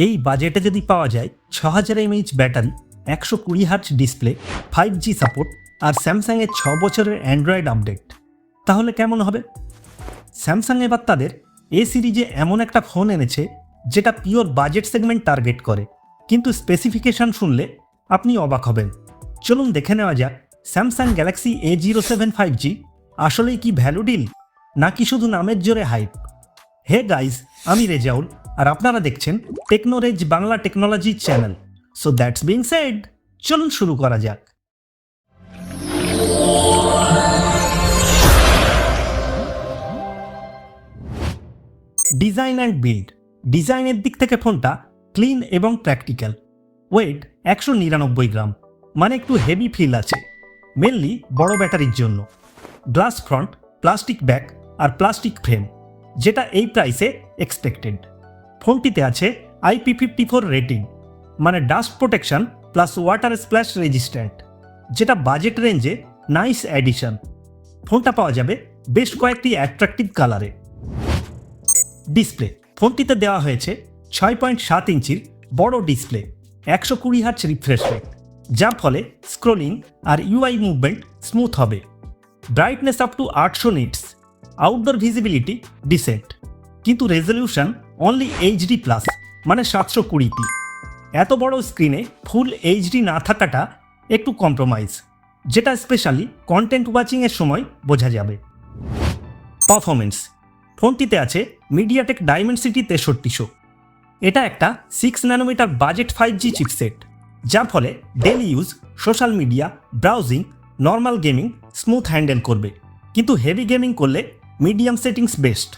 এই বাজেটে যদি পাওয়া যায় 6000 mAh battery, 120 hertz display, 5G support আর স্যামসাংয়ের 6 বছরের অ্যান্ড্রয়েড আপডেট, তাহলে কেমন হবে? স্যামসাং এবার তাদের এ সিরিজে এমন একটা ফোন এনেছে যেটা পিওর বাজেট সেগমেন্ট টার্গেট করে, কিন্তু স্পেসিফিকেশন শুনলে আপনি অবাক হবেন। চলুন দেখে নেওয়া যাক স্যামসাং গ্যালাক্সি A07 5G আসলেই কি ভ্যালু ডিল, নাকি শুধু নামের জোরে হাইপ। হে গাইজ, আমি রেজাউল আর আপনারা দেখছেন techno Bangla technology channel. So that's being said, চলুন শুরু করা যাক। Design and build. ডিজাইনের দিক থেকে ফোনটা ক্লিন এবং প্র্যাকটিক্যাল। ওয়েট 199 গ্রাম, মানে একটু হেভি ফিল আছে, মেনলি বড় ব্যাটারির জন্য। গ্লাস ফ্রন্ট, প্লাস্টিক ব্যাক আর প্লাস্টিক ফ্রেম, যেটা এই প্রাইসে এক্সপেক্টেড। ফোনটিতে আছে IP54 রেটিং, মানে dust protection plus water splash resistant, যেটা বাজেট রেঞ্জে নাইস অ্যাডিশন। ফোনটা পাওয়া যাবে বেশ কয়েকটি অ্যাট্রাকটিভ কালারে। ডিসপ্লে, ফোনটিতে দেওয়া হয়েছে 6.7 ইঞ্চির বড় ডিসপ্লে, 120 হার্টজ রিফ্রেশ রেট, যার ফলে স্ক্রোলিং আর UI মুভমেন্ট স্মুথ হবে। Brightness up to 800 nits, outdoor visibility decent, কিন্তু রেজলিউশন অনলি HD+, মানে 720p। এত বড় স্ক্রিনে ফুল HD না থাকাটা একটু কম্প্রোমাইজ, যেটা স্পেশালি কন্টেন্ট ওয়াচিংয়ের সময় বোঝা যাবে। পারফরমেন্স, ফোনটিতে আছে MediaTek Dimensity 6300। এটা একটা 6 ন্যানোমিটার বাজেট 5G চিপসেট, যার ফলে daily use, social media, browsing, normal gaming smooth handle করবে, কিন্তু হেভি গেমিং করলে মিডিয়াম সেটিংস বেস্ট।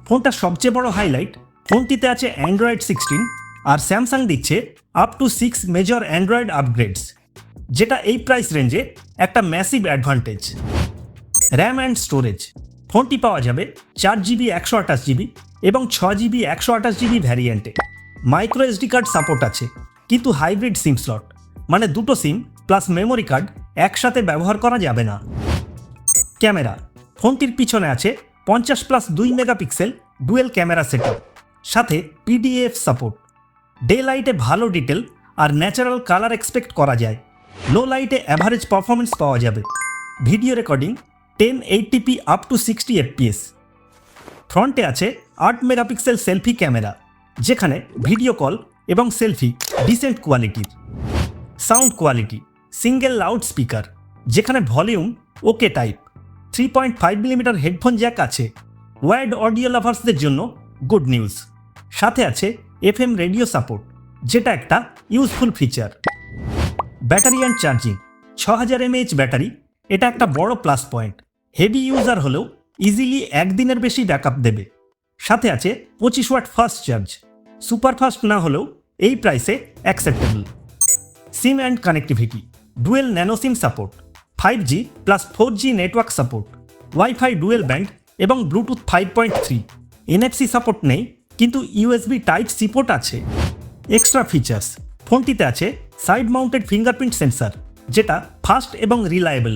ফোনটার সবচেয়ে বড় হাইলাইট, ফোনটিতে আছে অ্যান্ড্রয়েড 16 আর স্যামসাং দিচ্ছে up to 6 major Android upgrades, যেটা এই প্রাইস রেঞ্জে একটা massive advantage. RAM and storage, ফোনটি পাওয়া যাবে 4GB 128GB এবং 6GB 128GB ভ্যারিয়েন্টে। মাইক্রো SD কার্ড সাপোর্ট আছে, কিন্তু হাইব্রিড সিম স্লট, মানে দুটো সিম প্লাস মেমোরি কার্ড একসাথে ব্যবহার করা যাবে না। ক্যামেরা, ফোনটির পিছনে আছে 50+2 মেগাপিক্সেল ডুয়েল ক্যামেরা সেটআপ, সাথে PDF সাপোর্ট। ডে লাইটে ভালো ডিটেল আর ন্যাচারাল কালার এক্সপেক্ট করা যায়। লো লাইটে অ্যাভারেজ পারফরমেন্স পাওয়া যাবে। Video recording 1080p up to 60 fps। ফ্রন্টে আছে 8 মেগাপিক্সেল সেলফি ক্যামেরা, যেখানে ভিডিও কল এবং সেলফি ডিসেন্ট কোয়ালিটির। Sound quality, single loud speaker, যেখানে volume okay type. 3.5mm headphone jack আছে। ওয়াইড অডিও লাভার্সদের জন্য গুড নিউজ। সাথে আছে FM রেডিও সাপোর্ট, যেটা একটা useful feature. Battery and charging, 6000 mAh battery, এটা একটা বড় প্লাস পয়েন্ট। হেভি ইউজার হলেও ইজিলি একদিনের বেশি ব্যাকআপ দেবে। সাথে আছে 25 ওয়াট ফাস্ট চার্জ, সুপারফাস্ট না হলেও এই প্রাইসে acceptable. SIM and connectivity, dual nano SIM support, 5G plus 4G network support, wifi dual band এবং ব্লুটুথ 5.3। NFC সাপোর্ট নেই, কিন্তু USB Type-C পোর্ট আছে। এক্সট্রা ফিচার্স, ফোনটিতে আছে সাইড মাউন্টেড ফিঙ্গারপ্রিন্ট সেন্সার, যেটা ফাস্ট এবং রিলায়েবল,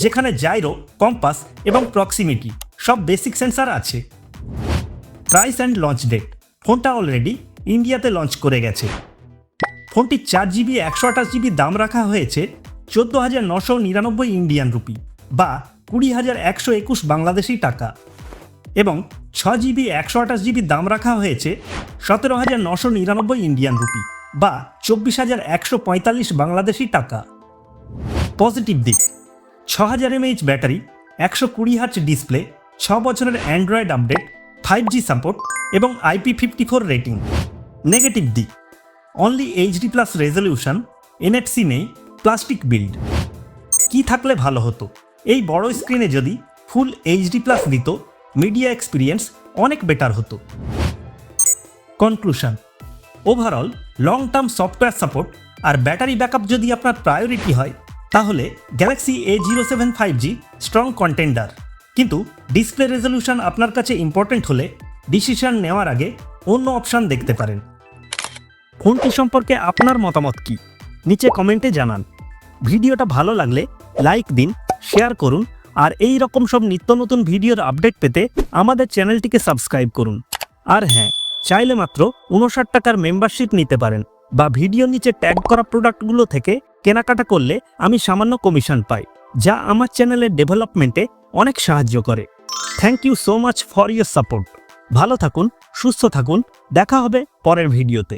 যেখানে জাইরো, কম্পাস এবং প্রক্সিমিটি সব বেসিক সেন্সার আছে। প্রাইস অ্যান্ড লঞ্চ ডেট, ফোনটা অলরেডি ইন্ডিয়াতে লঞ্চ করে গেছে। ফোনটি 4GB 128GB দাম রাখা হয়েছে 14,999 ইন্ডিয়ান রুপি বা 20,121 বাংলাদেশি টাকা, এবং 6GB 128GB দাম রাখা হয়েছে 17,999 ইন্ডিয়ান রুপি বা 24,145 বাংলাদেশি টাকা। পজিটিভ দিক, 6000 mAh ব্যাটারি, 120 হার্টজ ডিসপ্লে, 6 বছরের অ্যান্ড্রয়েড আপডেট, 5G সাপোর্ট এবং IP54 রেটিং। নেগেটিভ দিক, অনলি HD+ রেজলিউশন, NFC নেই, প্লাস্টিক বিল্ড। কি থাকলে ভালো হতো? এই বড় স্ক্রিনে যদি ফুল HD+ দিত, মিডিয়া এক্সপিরিয়েন্স অনেক বেটার হতো। Conclusion, overall long term software support আর ব্যাটারি ব্যাকআপ যদি আপনার প্রায়োরিটি হয়, তাহলে Galaxy A07 5G strong contender. কিন্তু ডিসপ্লে রেজলিউশন আপনার কাছে ইম্পর্টেন্ট হলে ডিসিশন নেওয়ার আগে অন্য অপশান দেখতে পারেন। ফোনটি সম্পর্কে আপনার মতামত কি? নিচে কমেন্টে জানান। ভিডিওটা ভালো লাগলে লাইক দিন, শেয়ার করুন, আর এই রকম সব নিত্য নতুন ভিডিওর আপডেট পেতে আমাদের চ্যানেলটিকে সাবস্ক্রাইব করুন। আর হ্যাঁ, চাইলে মাত্র 59 টাকার মেম্বারশিপ নিতে পারেন বা ভিডিও নিচে ট্যাগ করা প্রোডাক্টগুলো থেকে কেনাকাটা করলে আমি সামান্য কমিশন পাই, যা আমার চ্যানেলের ডেভেলপমেন্টে অনেক সাহায্য করে। Thank you so much for your support. ভালো থাকুন, সুস্থ থাকুন, দেখা হবে পরের ভিডিওতে।